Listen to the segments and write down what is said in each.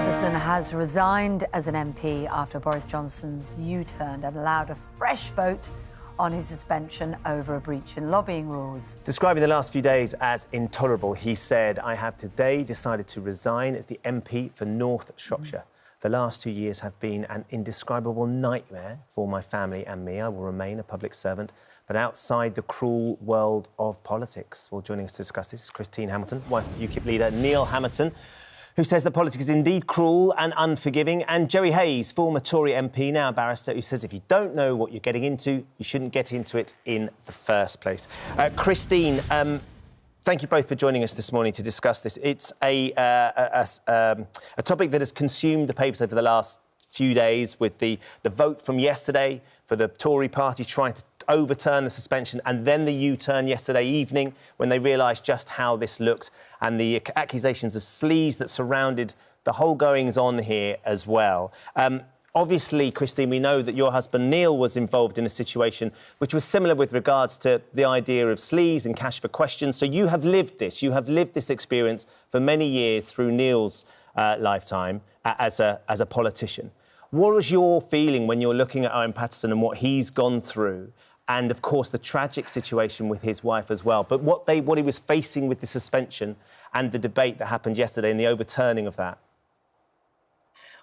Paterson has resigned as an MP after Boris Johnson's U-turn and allowed a fresh vote on his suspension over a breach in lobbying rules. Describing the last few days as intolerable, he said, "I have today decided to resign as the MP for North Shropshire. The last 2 years have been an indescribable nightmare for my family and me. I will remain a public servant, but outside the cruel world of politics." Well, joining us to discuss this is Christine Hamilton, wife of UKIP leader Neil Hamilton, who says that politics is indeed cruel and unforgiving, and Jerry Hayes, former Tory MP, now a barrister, who says if you don't know what you're getting into, you shouldn't get into it in the first place. Christine, thank you both for joining us this morning to discuss this. It's a topic that has consumed the papers over the last few days, with the vote from yesterday for the Tory party trying to overturn the suspension, and then the U-turn yesterday evening when they realised just how this looked, and the accusations of sleaze that surrounded the whole goings-on here as well. Obviously, Christine, we know that your husband Neil was involved in a situation which was similar with regards to the idea of sleaze and cash for questions. So you have lived this experience for many years through Neil's lifetime as a politician. What was your feeling when you're looking at Owen Paterson and what he's gone through, and, of course, the tragic situation with his wife as well, but what he was facing with the suspension and the debate that happened yesterday and the overturning of that?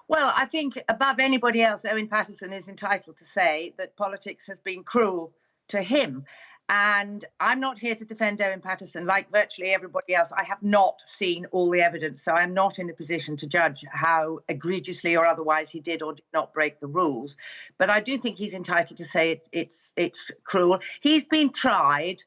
Well, I think above anybody else, Owen Paterson is entitled to say that politics has been cruel to him. And I'm not here to defend Owen Paterson. Like virtually everybody else, I have not seen all the evidence, so I'm not in a position to judge how egregiously or otherwise he did or did not break the rules. But I do think he's entitled to say it's cruel. He's been tried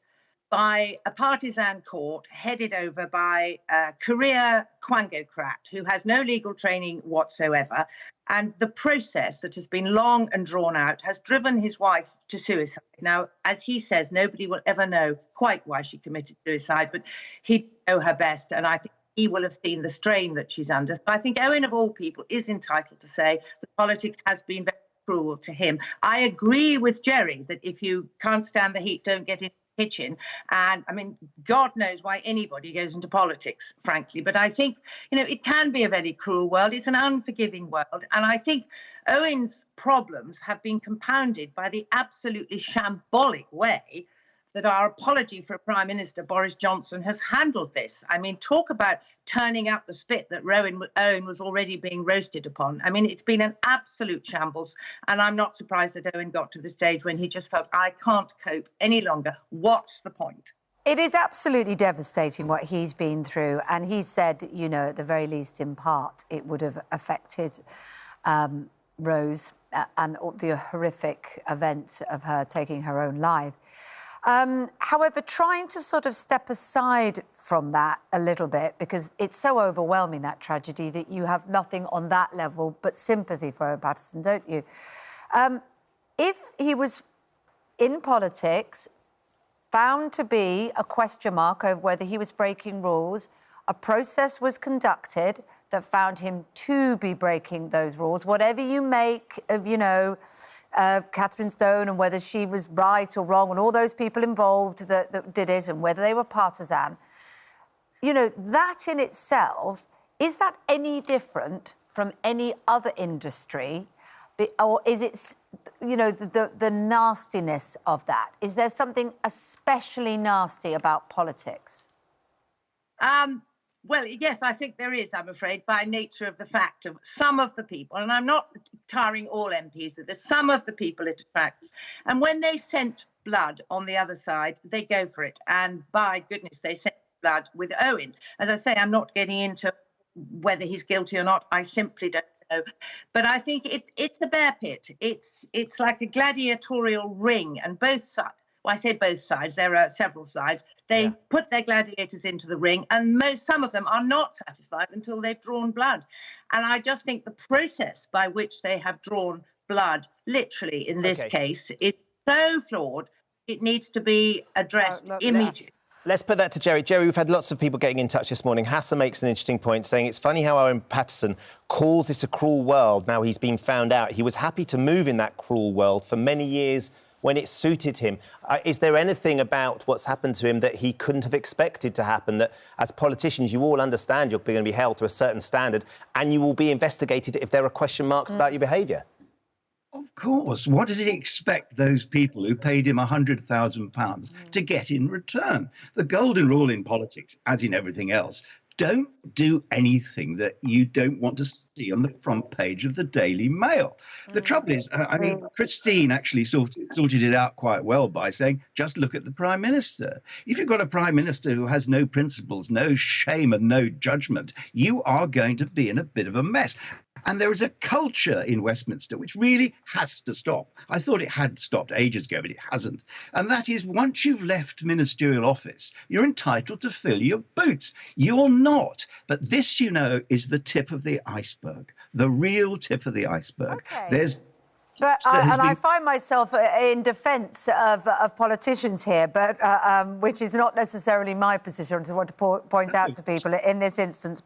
by a partisan court headed over by a career quangocrat who has no legal training whatsoever. And the process that has been long and drawn out has driven his wife to suicide. Now, as he says, nobody will ever know quite why she committed suicide, but he'd know her best. And I think he will have seen the strain that she's under. So I think Owen, of all people, is entitled to say that politics has been very cruel to him. I agree with Jerry that if you can't stand the heat, don't get in kitchen. And I mean, God knows why anybody goes into politics, frankly. But I think, it can be a very cruel world. It's an unforgiving world. And I think Owen's problems have been compounded by the absolutely shambolic way that our apology for Prime Minister Boris Johnson has handled this. I mean, talk about turning up the spit that Owen was already being roasted upon. I mean, it's been an absolute shambles, and I'm not surprised that Owen got to the stage when he just felt, I can't cope any longer. What's the point? It is absolutely devastating what he's been through, and he said, at the very least, in part, it would have affected Rose and the horrific event of her taking her own life. However, trying to sort of step aside from that a little bit, because it's so overwhelming, that tragedy, that you have nothing on that level but sympathy for Owen Paterson, don't you? If he was in politics, found to be a question mark over whether he was breaking rules, a process was conducted that found him to be breaking those rules, whatever you make of, Catherine Stone and whether she was right or wrong, and all those people involved that did it, and whether they were partisan. That in itself, is that any different from any other industry? Or is it, the nastiness of that? Is there something especially nasty about politics? Well, yes, I think there is, I'm afraid, by nature of the fact of some of the people, and I'm not tarring all MPs, but there's some of the people it attracts. And when they scent blood on the other side, they go for it. And by goodness, they scent blood with Owen. As I say, I'm not getting into whether he's guilty or not. I simply don't know. But I think it's a bear pit. It's like a gladiatorial ring, and both sides. Well, I say both sides. There are several sides. They put their gladiators into the ring, and some of them are not satisfied until they've drawn blood. And I just think the process by which they have drawn blood, literally in this case, is so flawed. It needs to be addressed immediately. Let's put that to Jerry. Jerry, we've had lots of people getting in touch this morning. Hassan makes an interesting point, saying it's funny how Owen Paterson calls this a cruel world. Now he's been found out. He was happy to move in that cruel world for many years when it suited him. Is there anything about what's happened to him that he couldn't have expected to happen, that as politicians you all understand you're going to be held to a certain standard and you will be investigated if there are question marks about your behaviour? Of course. What does he expect those people who paid him £100,000 to get in return? The golden rule in politics, as in everything else, don't do anything that you don't want to see on the front page of the Daily Mail. The trouble is, I mean, Christine actually sorted it out quite well by saying, just look at the Prime Minister. If you've got a Prime Minister who has no principles, no shame and no judgment, you are going to be in a bit of a mess. And there is a culture in Westminster which really has to stop. I thought it had stopped ages ago, but it hasn't. And that is, once you've left ministerial office, you're entitled to fill your boots. You're not. But this, you know, is the tip of the iceberg, the real tip of the iceberg. Okay. I find myself in defence of politicians here, but which is not necessarily my position. I just want to point out to people in this instance.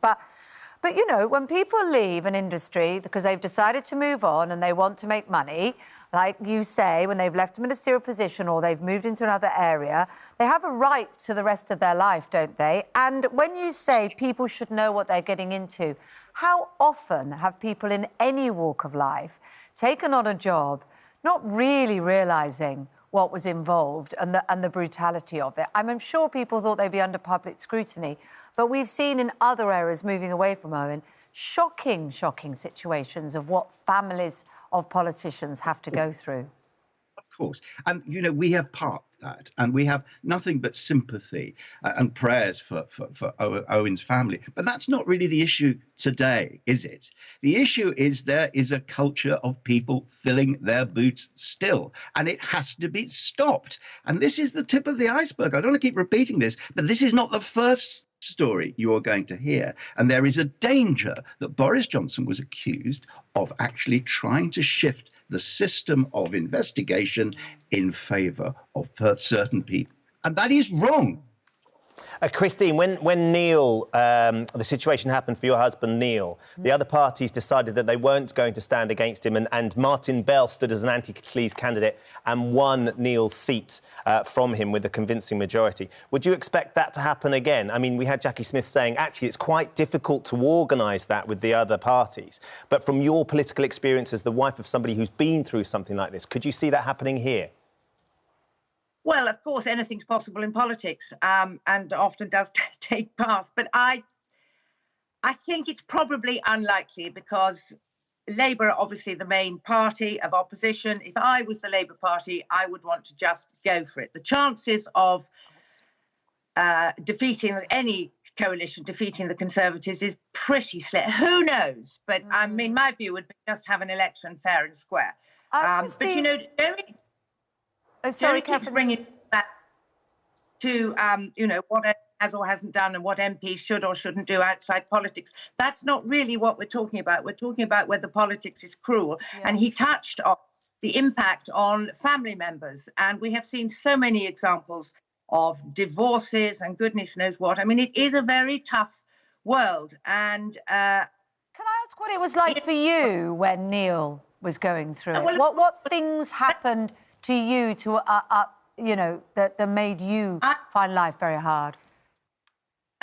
But, you know, when people leave an industry because they've decided to move on and they want to make money, like you say, when they've left a ministerial position or they've moved into another area, they have a right to the rest of their life, don't they? And when you say people should know what they're getting into, how often have people in any walk of life taken on a job not really realising what was involved and the brutality of it? I'm sure people thought they'd be under public scrutiny, but we've seen in other areas, moving away from Owen, shocking situations of what families of politicians have to go through. Of course. And, you know, we have parked that and we have nothing but sympathy and prayers for Owen's family. But that's not really the issue today, is it? The issue is there is a culture of people filling their boots still, and it has to be stopped. And this is the tip of the iceberg. I don't want to keep repeating this, but this is not the first story you are going to hear. And there is a danger that Boris Johnson was accused of actually trying to shift the system of investigation in favour of certain people. And that is wrong. Christine, when Neil, the situation happened for your husband, Neil, the other parties decided that they weren't going to stand against him, and Martin Bell stood as an anti-sleaze candidate and won Neil's seat from him with a convincing majority. Would you expect that to happen again? I mean, we had Jackie Smith saying, actually, it's quite difficult to organise that with the other parties. But from your political experience as the wife of somebody who's been through something like this, could you see that happening here? Well, of course, anything's possible in politics, and often does take part. But I think it's probably unlikely because Labour are obviously the main party of opposition. If I was the Labour Party, I would want to just go for it. The chances of defeating any coalition, defeating the Conservatives, is pretty slim. Who knows? But I mean, my view would be just have an election fair and square. But you know, sorry, keeps bringing that to, you know, what has or hasn't done and what MPs should or shouldn't do outside politics. That's not really what we're talking about. We're talking about whether politics is cruel. Yeah. And he touched on the impact on family members. And we have seen so many examples of divorces and goodness knows what. I mean, it is a very tough world. And can I ask what it was like for you when Neil was going through it? What things happened to you, you know, that made you find life very hard?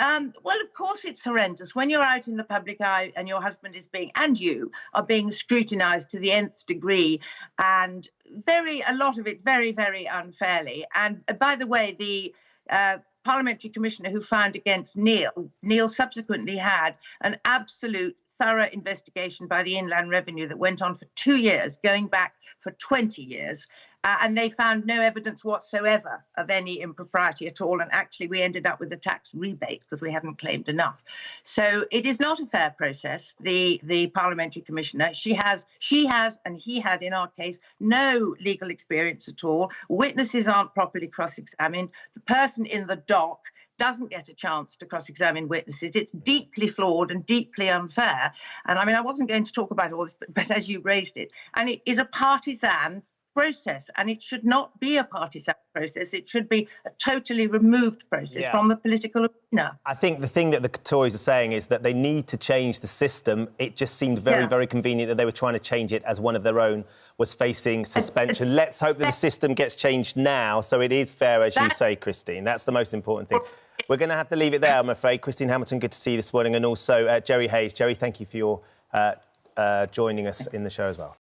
Well, of course, it's horrendous. When you're out in the public eye and your husband is and you are being scrutinised to the nth degree, and a lot of it very, very unfairly. And by the way, the parliamentary commissioner who found against Neil subsequently had an absolute thorough investigation by the Inland Revenue that went on for 2 years, going back for 20 years. And they found no evidence whatsoever of any impropriety at all. And actually, we ended up with a tax rebate because we hadn't claimed enough. So it is not a fair process. The parliamentary commissioner, she has, and he had in our case, no legal experience at all. Witnesses aren't properly cross-examined. The person in the dock doesn't get a chance to cross-examine witnesses. It's deeply flawed and deeply unfair. And I mean, I wasn't going to talk about all this, but as you raised it, and it is a partisan process, and it should not be a partisan process. It should be a totally removed process from the political arena. I think the thing that the Tories are saying is that they need to change the system. It just seemed very, very convenient that they were trying to change it as one of their own was facing suspension. Let's hope that the system gets changed now so it is fair, as you say, Christine. That's the most important thing. We're going to have to leave it there, I'm afraid. Christine Hamilton, good to see you this morning, and also Jerry Hayes. Jerry, thank you for your joining us in the show as well.